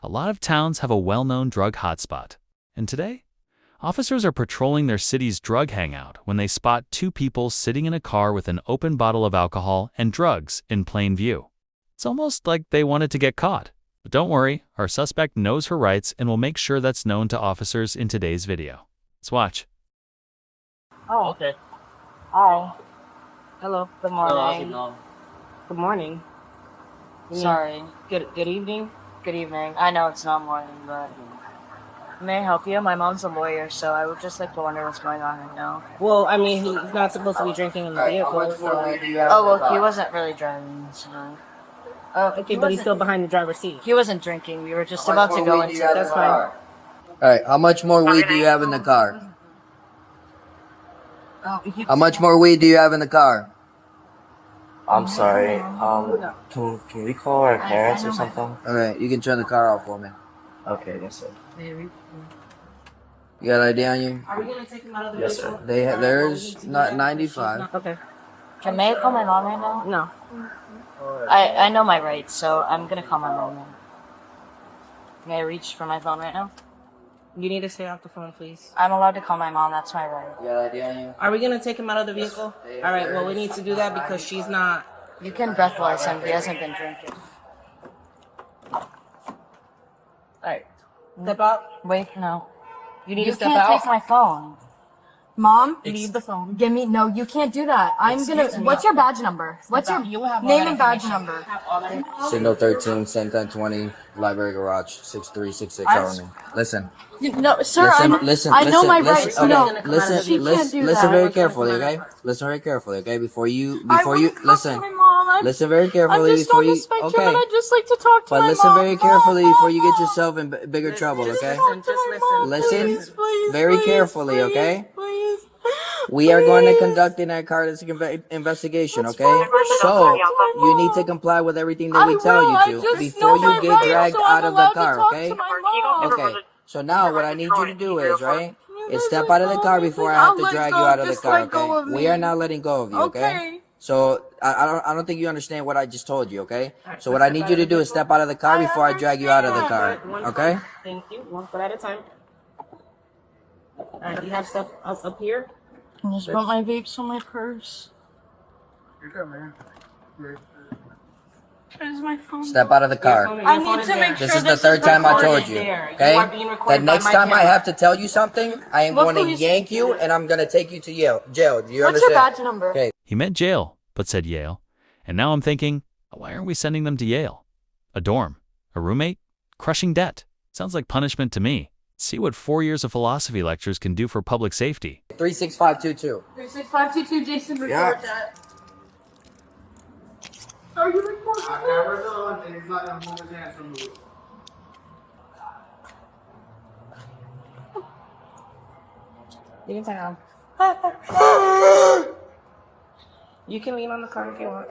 A lot of towns have a well-known drug hotspot. And today, officers are patrolling their city's drug hangout when they spot two people sitting in a car with an open bottle of alcohol and drugs in plain view. It's almost like they wanted to get caught. But don't worry, our suspect knows her rights and will make sure that's known to officers in today's video. Let's watch. Oh, Okay. hi. Hello. Good Hello, how's it morning. going? Good morning. Sorry. Good evening. Good evening. I know it's not morning, but may I help you? My mom's a lawyer, so I would just like to wonder what's going on right now. Well, I mean, he's not supposed to be drinking in the vehicle. So. Oh, well, he wasn't really driving, so. Okay, but he's still behind the driver's seat. He wasn't drinking. We were just about to go into That's fine. Alright, how much more weed do you have in the car? How much more weed do you have in the car? I'm sorry. Can we call our parents or something? Alright, you can turn the car off for me. Okay, yes sir. You got ID on you? Are we going to take him out of the Yes, vehicle? sir. There's not 95. Okay. May I call my mom right now? No. I know my rights, so I'm gonna call my mom now. May I reach for my phone right now? You need to stay off the phone, please. I'm allowed to call my mom, that's my right. You got ID on you? Are we going to take him out of the vehicle? All right, well, we need to do that because she's not... You can breathalyze him, he hasn't been drinking. All right. Step out. Wait, no. You need You to step can't out. take my phone. Mom, Leave the phone. give me no. You can't do that. I'm gonna. What's your badge number? What's your You have all name that and badge information. number? Have all that- Signal 13, St. 1020, Library Garage, 6366 Army. Listen. No, sir. Listen, I know my listen, rights. okay, No, listen, she can't do listen that. very carefully, okay? Listen very carefully, okay? Before you listen. My mom. Listen very I'm carefully just before on the you. spectrum, Okay. and I just like to talk to But my listen mom. very carefully before you get yourself in bigger trouble, okay? Just listen. Listen Please, very please, carefully, please, okay? Please. We are going to conduct a narcotics investigation, That's okay? fine, but So, that's fine. you need to comply with everything that I we tell will, I you to just before know my you get rights, dragged so I'm out of allowed the to car, talk okay? to my mom. Okay. So now what I need you to do is, right, is step out of the car before I have to drag you out of the car, okay? We are not letting go of you, okay? So, I don't think you understand what I just told you, okay? So what I need you to do is step out of the car before I drag you out of the car, okay? Thank you. One foot at a time. All right, you have stuff up here? I just put my vapes on my purse. Where's my phone? Step out of the car. I need to make This sure is the third time I told you, there. You okay? are being recorded The by next my time I camera. have to tell you something, I am What going to police- yank you and I'm going to take you to jail. Do you What's your understand? badge number? Okay. He meant jail, but said Yale. And now I'm thinking, why aren't we sending them to Yale? A dorm? A roommate? Crushing debt? Sounds like punishment to me. See what 4 years of philosophy lectures can do for public safety. 36522. 36522, Jason, record Yeah. that. Are you recording? You can turn on. You can lean on the car if you want.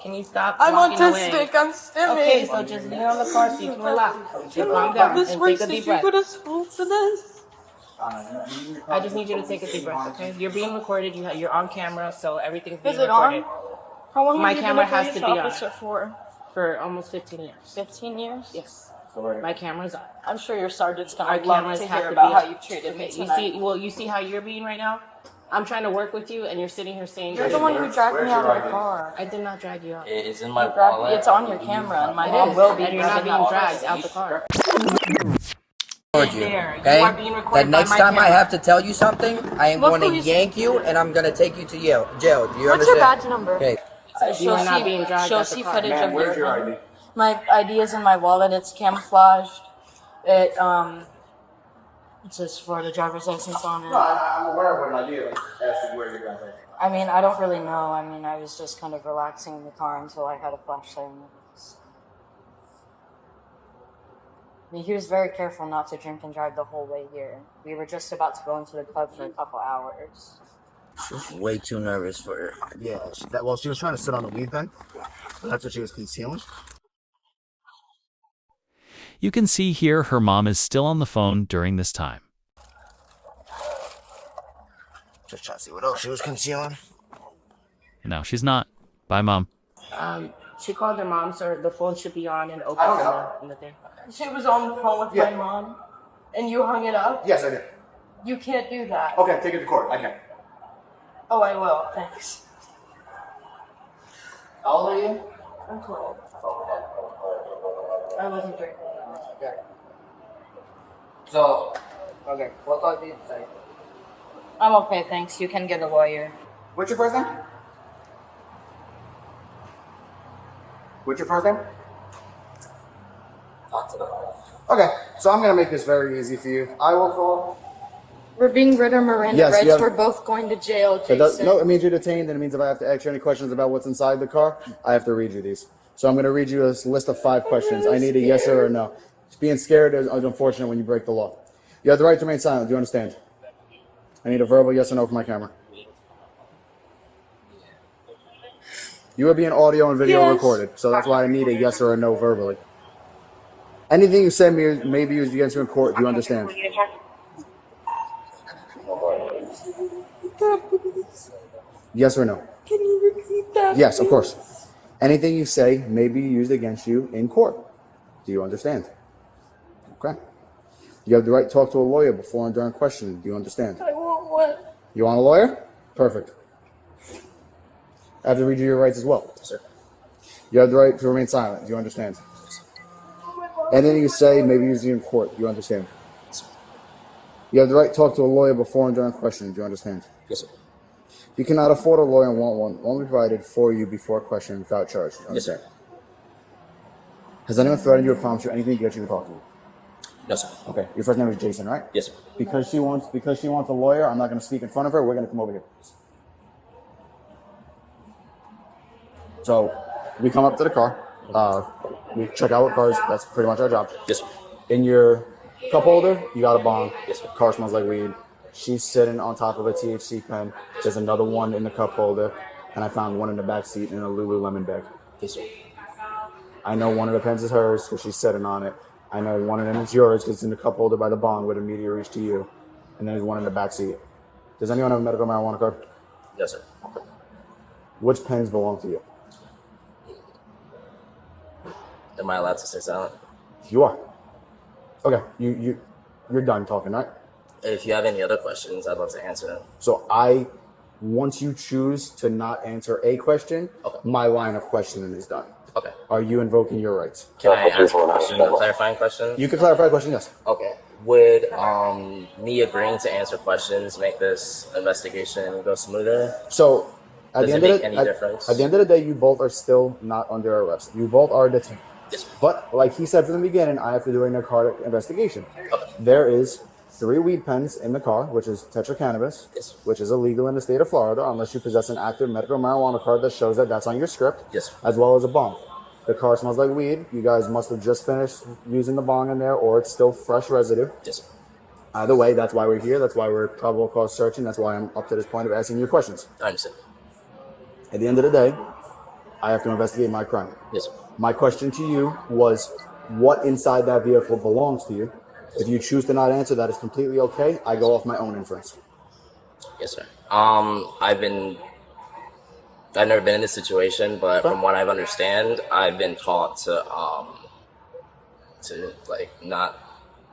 Can you stop I'm walking away? autistic. I'm stimming. Okay, so just lean on the car so you can relax. And calm down This and works. take a Did deep you breath. put a spoon for this? I just need you to take a deep breath, okay? You're being recorded. You're on camera, so everything's being Is it on? recorded. How long My have you camera been a has to police be on. officer for? For almost 15 years. 15 years? Yes. My camera's on. I'm sure your sergeant's gonna Our love cameras to have hear to about be how on. you treated me You tonight. you see how you're being right now? I'm trying to work with you, and you're sitting here saying You're the one who dragged me out of the car. I did not drag you out. It is in my Grabbed me. wallet. It's on your camera, and my It mom is, will be. and you're not being grabbing dragged out. out the car. Told you, There. You okay? are being The recorded by next my time I camera. have to tell you something, I am What going to police- yank you and I'm going to take you to jail. Do you What's your understand? badge number? Okay. You are not being dragged She'll out the see car. footage of Where's your your ID? My ID is in my wallet. It's camouflaged. It says Florida driver's license on it. I'm aware of what I did. As to where you're going. I mean, I don't really know. I mean, I was just kind of relaxing in the car until I had a flashlight in my face. I mean, he was very careful not to drink and drive the whole way here. We were just about to go into the club for a couple hours. She's way too nervous for her. Yeah, she was trying to sit on the weed pen. That's what she was concealing. You can see here her mom is still on the phone during this time. Just trying to see what else she was concealing. And now she's not. Bye, Mom. She called her mom, so the phone should be on and open in the thing. She was on the phone with my mom, and you hung it up? Yes, I did. You can't do that. Okay, take it to court. I can. Oh, I will. Thanks. How old are you? I'm 12. I wasn't drinking. Okay. So, okay, what all did you say? I'm okay, thanks. You can get a lawyer. What's your first name? What's your first name? Okay, so I'm gonna make this very easy for you. I will call. We're being rid of Miranda Yes, rights. you have- We're both going to jail, Jason. It means you're detained, and it means if I have to ask you any questions about what's inside the car, I have to read you these. So I'm going to read you a list of 5 questions. I need a yes or a no. Being scared is unfortunate when you break the law. You have the right to remain silent. Do you understand? I need a verbal yes or no for my camera. You are being audio and video recorded, so that's why I need a yes or a no verbally. Anything you say may be used against you in court. Do you understand? Yes or no? Can you repeat that? Yes, of course. Anything you say may be used against you in court. Do you understand? Okay. You have the right to talk to a lawyer before and during questioning. Do you understand? I want what? You want a lawyer? Perfect. I have to read you your rights as well. Sir. You have the right to remain silent. Do you understand? Anything you say may be used in court. Do you understand? You have the right to talk to a lawyer before and during questioning. Do you understand? Yes, sir. You cannot afford a lawyer and want one. One will be provided for you before questioning without charge. Do you Yes, sir. understand? Has anyone threatened you or promised you anything to get you to talk to you? No, sir. Okay. Your first name is Jason, right? Yes, sir. Because she wants a lawyer, I'm not going to speak in front of her. We're going to come over here. So we come up to the car. We check out what cars. That's pretty much our job. Yes, sir. In your cup holder, you got a bong. Yes, sir. Car smells like weed. She's sitting on top of a THC pen. There's another one in the cup holder, and I found one in the back seat in a Lululemon bag. Yes, sir. I know one of the pens is hers because she's sitting on it. I know one of them is yours because it's in the cup holder by the bong with immediate reach to you. And then there's one in the back seat. Does anyone have a medical marijuana card? Yes, sir. Which pens belong to you? Am I allowed to say silent? You are. Okay, you're done talking, right? If you have any other questions, I'd love to answer them. So once you choose to not answer a question, Okay. my line of questioning is done. Okay. Are you invoking your rights? Can I ask a question, a clarifying question? You can clarify the question, yes. Okay. Would me agreeing to answer questions make this investigation go smoother? So at Does the it end of make the any difference? At the end of the day, you both are still not under arrest. You both are detained. Yes, sir. But like he said from the beginning, I have to do a narcotic investigation. Okay. There is 3 weed pens in the car, which is tetracannabis, Yes. which is illegal in the state of Florida unless you possess an active medical marijuana card that shows that that's on your script, Yes. as well as a bong. The car smells like weed. You guys must have just finished using the bong in there, or it's still fresh residue. Yes, sir. Either way, that's why we're here. That's why we're probable cause searching. That's why I'm up to this point of asking you questions. I understand. At the end of the day, I have to investigate my crime. Yes, sir. My question to you was, what inside that vehicle belongs to you? If you choose to not answer, that is completely okay. I go off my own inference. Yes, sir. I've never been in this situation, but from what I've understand, I've been taught to like not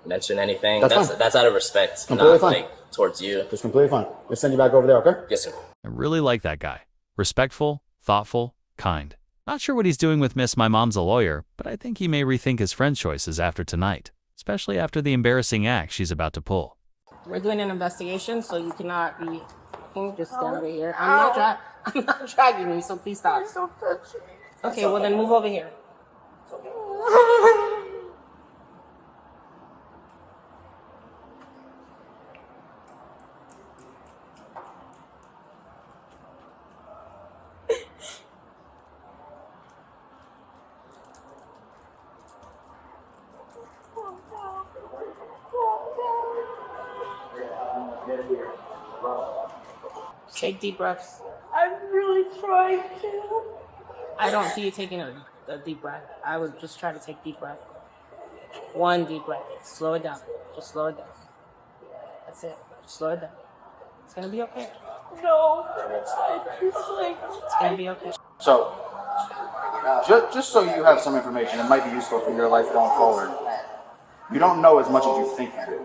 mention anything. That's fine. That's out of respect, Completely not fine. like towards you. It's completely fine. We'll send you back over there, okay? Yes, sir. I really like that guy. Respectful, thoughtful, kind. Not sure what he's doing with Miss My Mom's a Lawyer, but I think he may rethink his friend choices after tonight, especially after the embarrassing act she's about to pull. We're doing an investigation, so you cannot be. Can you just stand over here? I'm not dragging you, so please stop. Okay, well then move over here. Take deep breaths. I'm really trying to. I don't see you taking a deep breath. I would just try to take deep breath. 1 deep breath. Slow it down. Just slow it down. That's it. Just slow it down. It's gonna be okay. No, I just like. It's gonna be okay. So, Just so you have some information, it might be useful for your life going forward. You don't know as much as you think you do.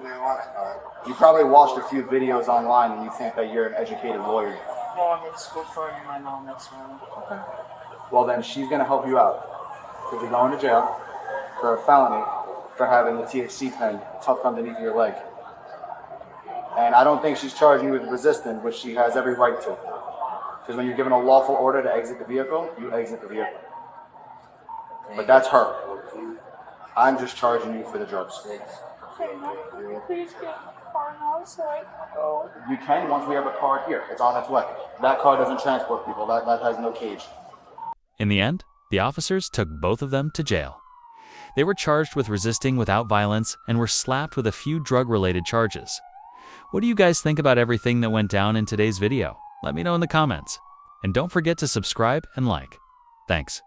You probably watched a few videos online and you think that you're an educated lawyer. Well, I'm in school for my mom, that's why. Okay. Well, then she's going to help you out. Because you're going to jail for a felony for having the THC pen tucked underneath your leg. And I don't think she's charging you with resisting, which she has every right to. Because when you're given a lawful order to exit the vehicle, you exit the vehicle. But that's her. I'm just charging you for the drugs. Please get a car now so I can go. You can once we have a card here. It's on its way. That car doesn't transport people. That has no cage. In the end, the officers took both of them to jail. They were charged with resisting without violence and were slapped with a few drug-related charges. What do you guys think about everything that went down in today's video? Let me know in the comments. And don't forget to subscribe and like. Thanks.